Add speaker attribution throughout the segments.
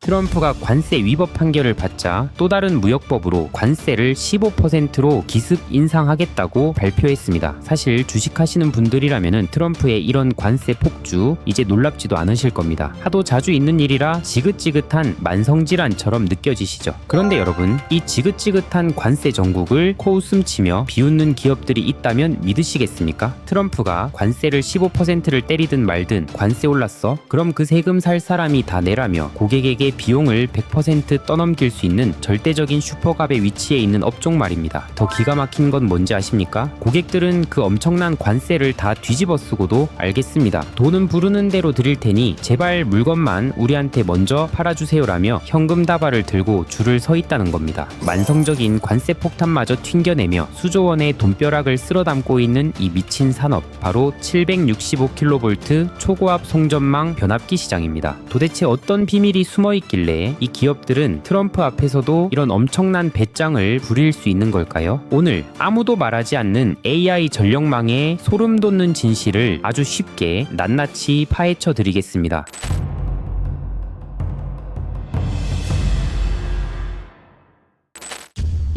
Speaker 1: 트럼프가 관세 위법 판결을 받자 또 다른 무역법으로 관세를 15%로 기습 인상하겠다고 발표했습니다. 사실 주식하시는 분들이라면 트럼프의 이런 관세 폭주 이제 놀랍지도 않으실 겁니다. 하도 자주 있는 일이라 지긋지긋한 만성질환처럼 느껴지시죠. 그런데 여러분, 이 지긋지긋한 관세 정국을 코웃음치며 비웃는 기업들이 있다면 믿으시겠습니까? 트럼프가 관세를 15%를 때리든 말든 관세 올랐어? 그럼 그 세금 살 사람이 다 내라며 고객에게 비용을 100% 떠넘길 수 있는 절대적인 슈퍼갑의 위치에 있는 업종 말입니다. 더 기가 막힌 건 뭔지 아십니까? 고객들은 그 엄청난 관세를 다 뒤집어 쓰고도 알겠습니다. 돈은 부르는 대로 드릴 테니 제발 물건만 우리한테 먼저 팔아주세요라며 현금 다발을 들고 줄을 서 있다는 겁니다. 만성적인 관세 폭탄마저 튕겨내며 수조 원의 돈벼락을 쓸어 담고 있는 이 미친 산업, 바로 765kV 초고압 송전망 변압기 시장입니다. 도대체 어떤 비밀이 숨어 있길래 이 기업들은 트럼프 앞에서도 이런 엄청난 배짱을 부릴 수 있는 걸까요? 오늘 아무도 말하지 않는 AI 전력망의 소름 돋는 진실을 아주 쉽게 낱낱이 파헤쳐 드리겠습니다.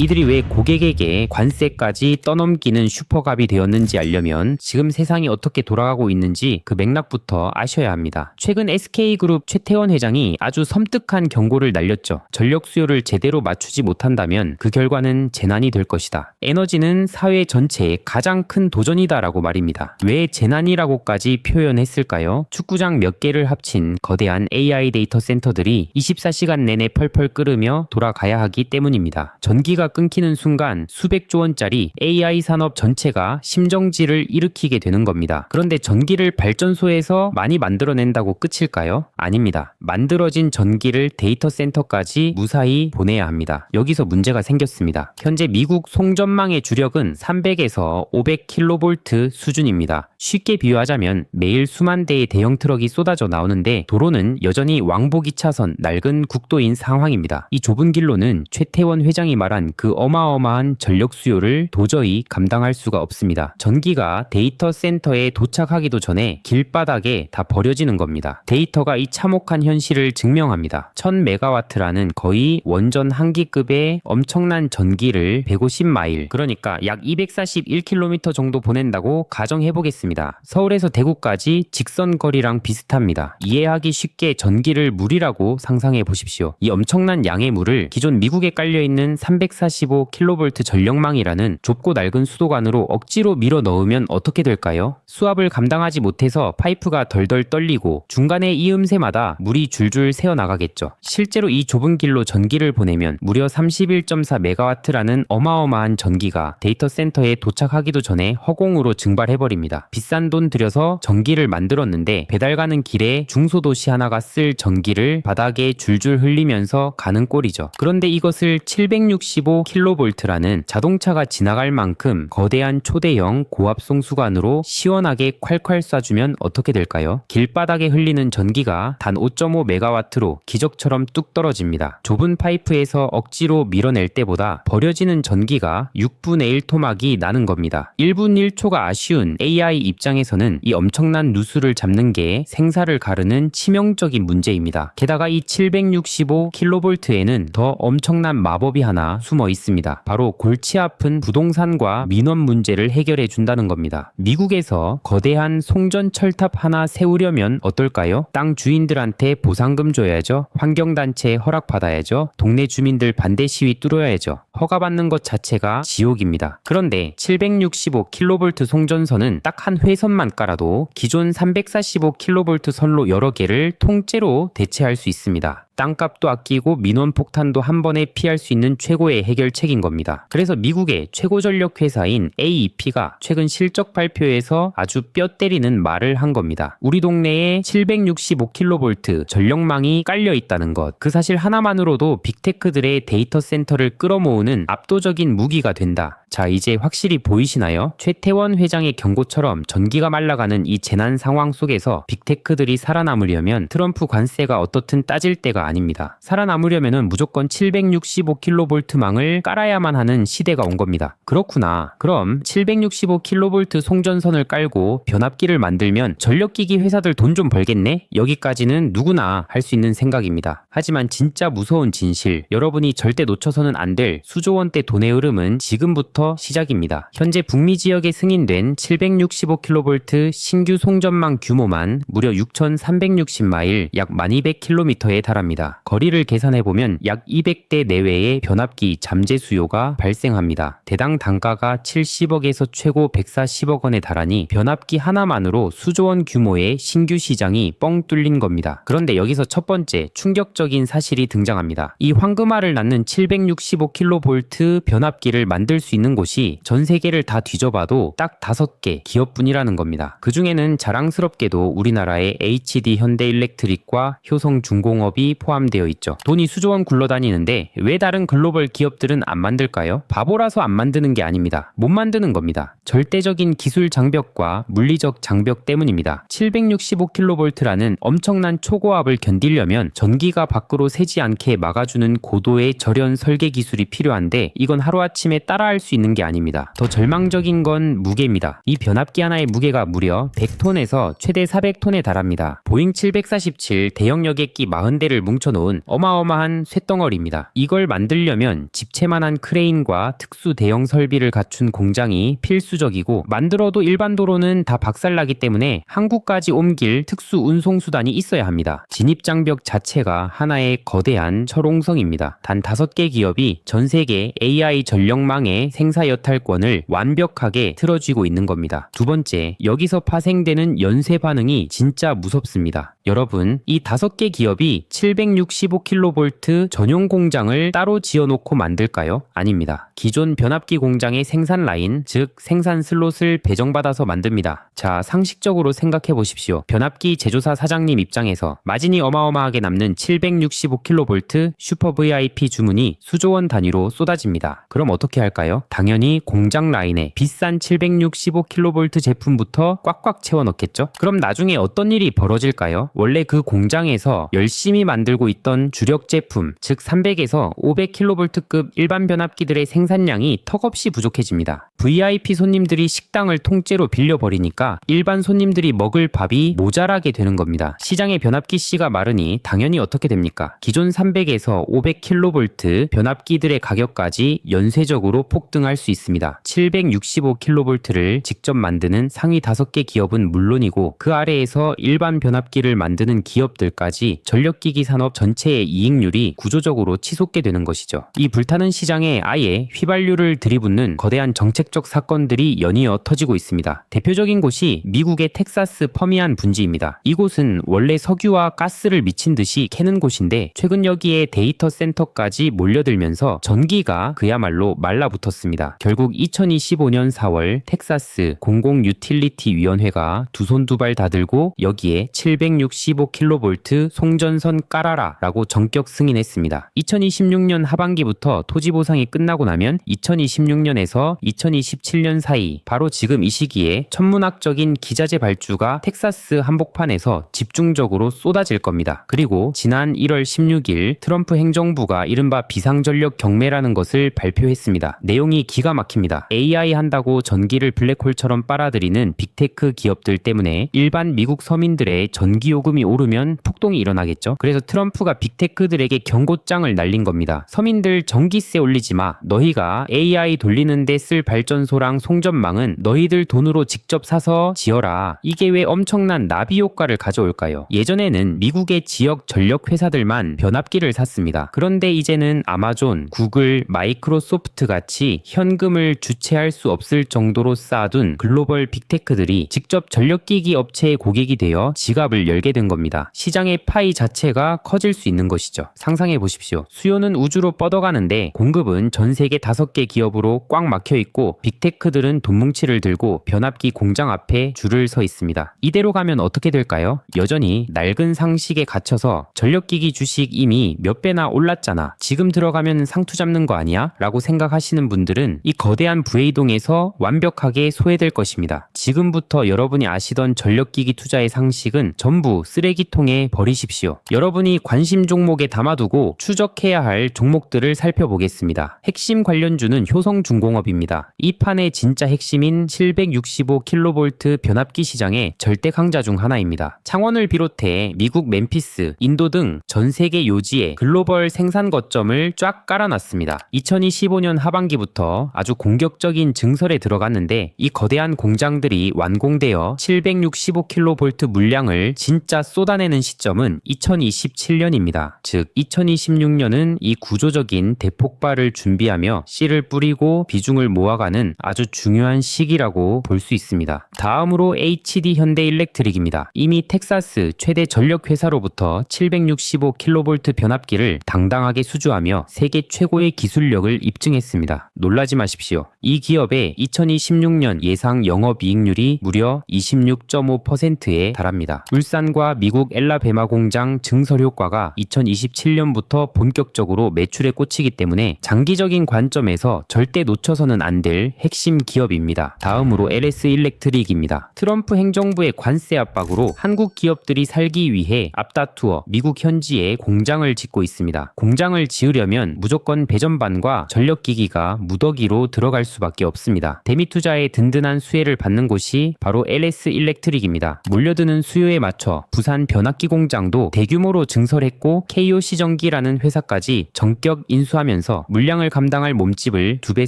Speaker 1: 이들이 왜 고객에게 관세까지 떠넘기는 슈퍼갑이 되었는지 알려면 지금 세상이 어떻게 돌아가고 있는지 그 맥락부터 아셔야 합니다. 최근 SK그룹 최태원 회장이 아주 섬뜩한 경고를 날렸죠. 전력 수요를 제대로 맞추지 못한다면 그 결과는 재난이 될 것이다. 에너지는 사회 전체의 가장 큰 도전이다라고 말입니다. 왜 재난이라고까지 표현했을까요? 축구장 몇 개를 합친 거대한 AI 데이터 센터들이 24시간 내내 펄펄 끓으며 돌아가야 하기 때문입니다. 전기가 끊기는 순간 수백조 원짜리 AI 산업 전체가 심정지를 일으키게 되는 겁니다. 그런데 전기를 발전소에서 많이 만들어낸다고 끝일까요? 아닙니다. 만들어진 전기를 데이터 센터까지 무사히 보내야 합니다. 여기서 문제가 생겼습니다. 현재 미국 송전망의 주력은 300에서 500kV 수준입니다. 쉽게 비유하자면 매일 수만 대의 대형 트럭이 쏟아져 나오는데 도로는 여전히 왕복 2차선 낡은 국도인 상황입니다. 이 좁은 길로는 최태원 회장이 말한 그 어마어마한 전력 수요를 도저히 감당할 수가 없습니다. 전기가 데이터 센터에 도착하기도 전에 길바닥에 다 버려지는 겁니다. 데이터가 이 참혹한 현실을 증명합니다. 1000메가와트라는 거의 원전 한기급의 엄청난 전기를 150마일, 그러니까 약 241km 정도 보낸다고 가정해보겠습니다. 서울에서 대구까지 직선 거리랑 비슷합니다. 이해하기 쉽게 전기를 물이라고 상상해 보십시오. 이 엄청난 양의 물을 기존 미국에 깔려있는 345kV 전력망이라는 좁고 낡은 수도관으로 억지로 밀어 넣으면 어떻게 될까요? 수압을 감당하지 못해서 파이프가 덜덜 떨리고 중간에 이음새마다 물이 줄줄 새어나가겠죠. 실제로 이 좁은 길로 전기를 보내면 무려 31.4메가와트라는 어마어마한 전기가 데이터 센터에 도착하기도 전에 허공으로 증발해버립니다. 비싼 돈 들여서 전기를 만들었는데 배달 가는 길에 중소도시 하나가 쓸 전기를 바닥에 줄줄 흘리면서 가는 꼴이죠. 그런데 이것을 765kV라는 자동차가 지나갈 만큼 거대한 초대형 고압 송수관으로 시원하게 콸콸 쏴주면 어떻게 될까요? 길바닥에 흘리는 전기가 단 5.5메가와트로 기적처럼 뚝 떨어집니다. 좁은 파이프에서 억지로 밀어낼 때보다 버려지는 전기가 6분의 1 토막이 나는 겁니다. 1분 1초가 아쉬운 AI 입장에서는 이 엄청난 누수를 잡는 게 생사를 가르는 치명적인 문제입니다. 게다가 이 765kV에는 더 엄청난 마법이 하나 숨어 있습니다. 바로 골치 아픈 부동산과 민원 문제를 해결해 준다는 겁니다. 미국에서 거대한 송전 철탑 하나 세우려면 어떨까요? 땅 주인들한테 보상금 줘야죠. 환경단체에 허락받아야죠. 동네 주민들 반대 시위 뚫어야죠. 허가받는 것 자체가 지옥입니다. 그런데 765kV 송전선은 딱 한 회선만 깔아도 기존 345kV 선로 여러 개를 통째로 대체할 수 있습니다. 땅값도 아끼고 민원 폭탄도 한 번에 피할 수 있는 최고의 해결책인 겁니다. 그래서 미국의 최고 전력 회사인 AEP가 최근 실적 발표에서 아주 뼈 때리는 말을 한 겁니다. 우리 동네에 765kV 전력망이 깔려 있다는 것, 그 사실 하나만으로도 빅테크들의 데이터 센터를 끌어모으는 압도적인 무기가 된다. 자, 이제 확실히 보이시나요? 최태원 회장의 경고처럼 전기가 말라가는 이 재난 상황 속에서 빅테크들이 살아남으려면 트럼프 관세가 어떻든 따질 때가 아닙니다. 살아남으려면 무조건 765kV망을 깔아야만 하는 시대가 온 겁니다. 그렇구나. 그럼 765kV 송전선을 깔고 변압기를 만들면 전력기기 회사들 돈 좀 벌겠네? 여기까지는 누구나 할 수 있는 생각입니다. 하지만 진짜 무서운 진실, 여러분이 절대 놓쳐서는 안 될 수조 원대 돈의 흐름은 지금부터 시작입니다. 현재 북미 지역에 승인된 765kV 신규 송전망 규모만 무려 6,360마일, 약 1200km에 달합니다. 거리를 계산해보면 약 200대 내외의 변압기 잠재 수요가 발생합니다. 대당 단가가 70억에서 최고 140억 원에 달하니 변압기 하나만으로 수조 원 규모의 신규 시장이 뻥 뚫린 겁니다. 그런데 여기서 첫 번째 충격적인 사실이 등장합니다. 이 황금알을 낳는 765kV 변압기를 만들 수 있는 곳이 전 세계를 다 뒤져봐도 딱 5개 기업뿐이라는 겁니다. 그 중에는 자랑스럽게도 우리나라의 HD 현대일렉트릭과 효성중공업이 포함되어 있죠. 돈이 수조 원 굴러다니는데 왜 다른 글로벌 기업들은 안 만들까요? 바보라서 안 만드는 게 아닙니다. 못 만드는 겁니다. 절대적인 기술 장벽과 물리적 장벽 때문입니다. 765kV라는 엄청난 초고압을 견디려면 전기가 밖으로 새지 않게 막아주는 고도의 절연 설계 기술이 필요한데 이건 하루아침에 따라할 수 있는 게 아닙니다. 더 절망적인 건 무게입니다. 이 변압기 하나의 무게가 무려 100톤에서 최대 400톤에 달합니다. 보잉 747 대형 여객기 40대를 뭉쳐놓은 어마어마한 쇳덩어리입니다. 이걸 만들려면 집채만한 크레인과 특수 대형 설비를 갖춘 공장이 필수적이고 만들어도 일반 도로는 다 박살나기 때문에 항구까지 옮길 특수 운송수단이 있어야 합니다. 진입장벽 자체가 하나의 거대한 철옹성입니다. 단 5개 기업이 전 세계 AI 전력망의 생사 여탈권을 완벽하게 틀어쥐고 있는 겁니다. 두 번째, 여기서 파생되는 연쇄 반응이 진짜 무섭습니다. 여러분, 이 5개 기업이 765kV 전용 공장을 따로 지어놓고 만들까요? 아닙니다. 기존 변압기 공장의 생산 라인, 즉 생산 슬롯을 배정받아서 만듭니다. 자, 상식적으로 생각해 보십시오. 변압기 제조사 사장님 입장에서 마진이 어마어마하게 남는 765kV 슈퍼 VIP 주문이 수조 원 단위로 쏟아집니다. 그럼 어떻게 할까요? 당연히 공장 라인에 비싼 765kV 제품부터 꽉꽉 채워 넣겠죠? 그럼 나중에 어떤 일이 벌어질까요? 원래 그 공장에서 열심히 만들고 있던 주력 제품, 즉 300에서 500kV급 일반 변압기들의 생산량이 턱없이 부족해집니다. VIP 손님들이 식당을 통째로 빌려버리니까 일반 손님들이 먹을 밥이 모자라게 되는 겁니다. 시장에 변압기 씨가 마르니 당연히 어떻게 됩니까? 기존 300에서 500kV 변압기들의 가격까지 연쇄적으로 폭등할 수 있습니다. 765kV를 직접 만드는 상위 5개 기업은 물론이고 그 아래에서 일반 변압기를 만드는 기업들까지 전력기기 산업 전체의 이익률이 구조적으로 치솟게 되는 것이죠. 이 불타는 시장에 아예 휘발유를 들이붓는 거대한 정책적 사건들이 연이어 터지고 있습니다. 대표적인 곳이 미국의 텍사스 퍼미안 분지입니다. 이곳은 원래 석유와 가스를 미친 듯이 캐는 곳인데 최근 여기에 데이터 센터까지 몰려들면서 전기가 그야말로 말라붙었습니다. 결국 2025년 4월 텍사스 공공유틸리티위원회가 두 손 두 발 다 들고 여기에 765kV 송전선 깔아라 라고 전격 승인했습니다. 2026년 하반기부터 토지 보상이 끝나고 나면 2026년에서 2027년 사이 바로 지금 이 시기에 천문학적인 기자재 발주가 텍사스 한복판에서 집중적으로 쏟아질 겁니다. 그리고 지난 1월 16일 트럼프 행정부가 이른바 비상전력 경매라는 것을 발표했습니다. 내용이 기가 막힙니다. AI 한다고 전기를 블랙홀처럼 빨아들이는 빅테크 기업들 때문에 일반 미국 서민들의 전기요금이 오르면 폭동이 일어나겠죠. 그래서 트럼프가 빅테크들에게 경고장을 날린 겁니다. 서민들 전기세 올리지 마. 너희가 AI 돌리는데 쓸 발전소랑 송전망은 너희들 돈으로 직접 사서 지어라. 이게 왜 엄청난 나비 효과를 가져올까요? 예전에는 미국의 지역 전력 회사들만 변압기를 샀습니다. 그런데 이제는 아마존, 구글, 마이크로소프트 같이 현금을 주체할 수 없을 정도로 쌓아둔 글로벌 빅테크들이 직접 전력기기 업체의 고객이 되어 지갑을 열게 된 겁니다. 시장의 파이 자체가 커질 수 있는 것이죠. 상상해 보십시오. 수요는 우주로 뻗어가는데 공급은 전 세계 5개 기업으로 꽉 막혀 있고 빅테크들은 돈뭉치를 들고 변압기 공장 앞에 줄을 서 있습니다. 이대로 가면 어떻게 될까요? 여전히 낡은 상식에 갇혀서 전력기기 주식 이미 몇 배나 올랐잖아. 지금 들어가면 상투 잡는 거 아니야? 라고 생각하시는 분들은 이 거대한 부해이동에서 완벽하게 소외될 것입니다. 지금부터 여러분이 아시던 전력기기 투자의 상식은 전부 모두 쓰레기통에 버리십시오. 여러분이 관심 종목에 담아두고 추적해야 할 종목들을 살펴보겠습니다. 핵심 관련주는 효성중공업입니다. 이 판의 진짜 핵심인 765kV 변압기 시장의 절대 강자 중 하나입니다. 창원을 비롯해 미국 멤피스, 인도 등 전 세계 요지에 글로벌 생산 거점을 쫙 깔아놨습니다. 2025년 하반기부터 아주 공격적인 증설에 들어갔는데 이 거대한 공장들이 완공되어 765kV 물량을 진짜 쏟아내는 시점은 2027년입니다. 즉 2026년은 이 구조적인 대폭발을 준비하며 씨를 뿌리고 비중을 모아가는 아주 중요한 시기라고 볼 수 있습니다. 다음으로 HD 현대일렉트릭입니다. 이미 텍사스 최대 전력회사로부터 765kV 변압기를 당당하게 수주하며 세계 최고의 기술력을 입증했습니다. 놀라지 마십시오. 이 기업의 2026년 예상 영업이익률이 무려 26.5%에 달합니다. 울산과 미국 엘라베마 공장 증설 효과가 2027년부터 본격적으로 매출에 꽂히기 때문에 장기적인 관점에서 절대 놓쳐서는 안 될 핵심 기업입니다. 다음으로 LS 일렉트릭입니다. 트럼프 행정부의 관세 압박으로 한국 기업들이 살기 위해 앞다투어 미국 현지에 공장을 짓고 있습니다. 공장을 지으려면 무조건 배전반과 전력기기가 무더기로 들어갈 수밖에 없습니다. 대미투자의 든든한 수혜를 받는 곳이 바로 LS 일렉트릭입니다. 몰려드는 수요에 맞춰 부산 변압기 공장도 대규모로 증설했고 KOC 전기라는 회사까지 전격 인수하면서 물량을 감당할 몸집을 2배,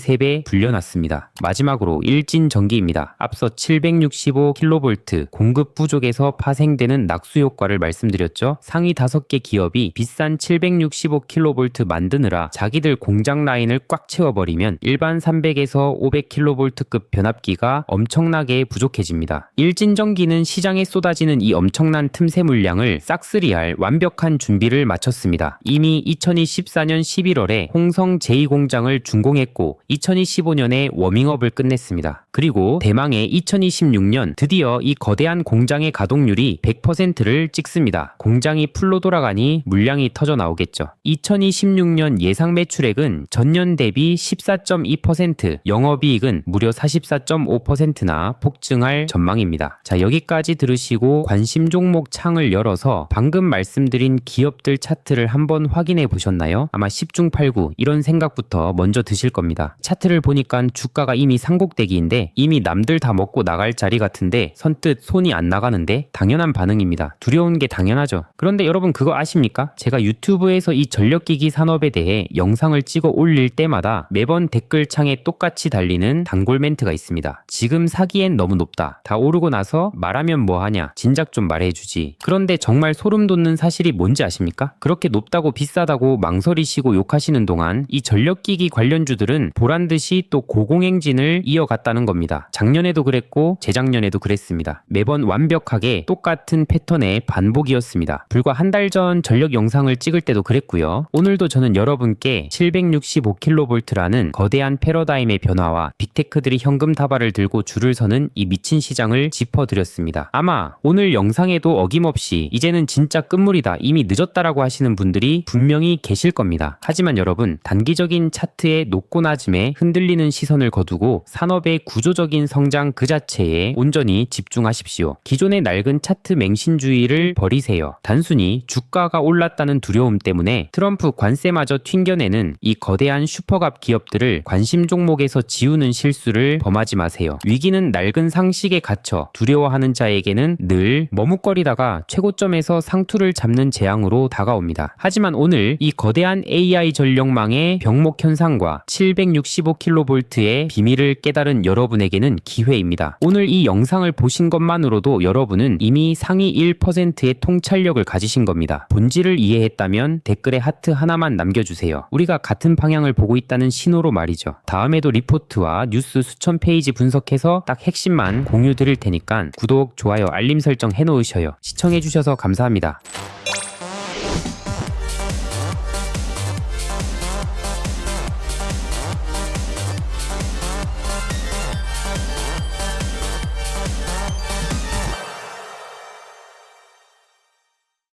Speaker 1: 3배 불려놨습니다. 마지막으로 일진전기입니다. 앞서 765kV 공급 부족에서 파생되는 낙수 효과를 말씀드렸죠. 상위 5개 기업이 비싼 765kV 만드느라 자기들 공장 라인을 꽉 채워버리면 일반 300에서 500kV급 변압기가 엄청나게 부족해집니다. 일진전기는 시장에 쏟아지는 이 엄청난 틈새 물량을 싹쓸이할 완벽한 준비를 마쳤습니다. 이미 2024년 11월에 홍성 제2공장을 준공했고 2025년에 워밍업을 끝냈습니다. 그리고 대망의 2026년 드디어 이 거대한 공장의 가동률이 100%를 찍습니다. 공장이 풀로 돌아가니 물량이 터져 나오겠죠. 2026년 예상 매출액은 전년 대비 14.2%, 영업이익은 무려 44.5%나 폭증할 전망입니다. 자, 여기까지 들으시고 관심 종목 창을 열어서 방금 말씀드린 기업들 차트를 한번 확인해 보셨나요? 아마 10중 8구 이런 생각부터 먼저 드실 겁니다. 차트를 보니까 주가가 이미 상곡대기인데 이미 남들 다 먹고 나갈 자리 같은데 선뜻 손이 안 나가는데 당연한 반응입니다. 두려운 게 당연하죠. 그런데 여러분 그거 아십니까? 제가 유튜브에서 이 전력기기 산업에 대해 영상을 찍어 올릴 때마다 매번 댓글창에 똑같이 달리는 단골 멘트가 있습니다. 지금 사기엔 너무 높다. 다 오르고 나서 말하면 뭐하냐. 진작 좀 말해주지. 그런데 정말 소름 돋는 사실이 뭔지 아십니까? 그렇게 높다고 비싸다고 망설이시고 욕하시는 동안 이 전력기기 관련주들은 보란듯이 또 고공행진을 이어갔다는 겁니다. 작년에도 그랬고 재작년에도 그랬습니다. 매번 완벽하게 똑같은 패턴의 반복이었습니다. 불과 한 달 전 전력 영상을 찍을 때도 그랬고요. 오늘도 저는 여러분께 765kV라는 거대한 패러다임의 변화와 빅테크들이 현금 다발을 들고 줄을 서는 이 미친 시장을 짚어드렸습니다. 아마 오늘 영상에도 어김없이 이제는 진짜 끝물이다, 이미 늦었다라고 하시는 분들이 분명히 계실 겁니다. 하지만 여러분, 단기적인 차트의 높고 낮음에 흔들리는 시선을 거두고 산업의 구조적인 성장 그 자체에 온전히 집중하십시오. 기존의 낡은 차트 맹신주의를 버리세요. 단순히 주가가 올랐다는 두려움 때문에 트럼프 관세마저 튕겨내는 이 거대한 슈퍼갑 기업들을 관심 종목에서 지우는 실수를 범하지 마세요. 위기는 낡은 상식에 갇혀 두려워하는 자에게는 늘 머뭇거리다가 최고점에서 상투를 잡는 재앙으로 다가옵니다. 하지만 오늘 이 거대한 AI 전력망의 병목 현상과 765kV의 비밀을 깨달은 여러분에게는 기회입니다. 오늘 이 영상을 보신 것만으로도 여러분은 이미 상위 1%의 통찰력을 가지신 겁니다. 본질을 이해했다면 댓글에 하트 하나만 남겨주세요. 우리가 같은 방향을 보고 있다는 신호로 말이죠. 다음에도 리포트와 뉴스 수천 페이지 분석해서 딱 핵심만 공유 드릴 테니까 구독, 좋아요, 알림 설정 해놓으셔요. 시청해주셔서 감사합니다.